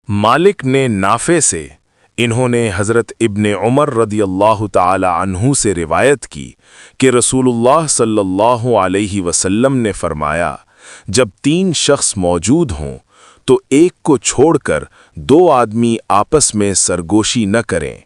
मालिक ने नाफे से, इन्होंने हज़रत इब्ने उमर रदियल्लाहु ताला अन्हु से रिवायत की कि रसूलुल्लाह सल्लल्लाहु अलैहि वसल्लम ने फरमाया, जब 3 शख्स मौजूद हों तो एक को छोड़कर 2 आदमी आपस में सरगोशी न करें।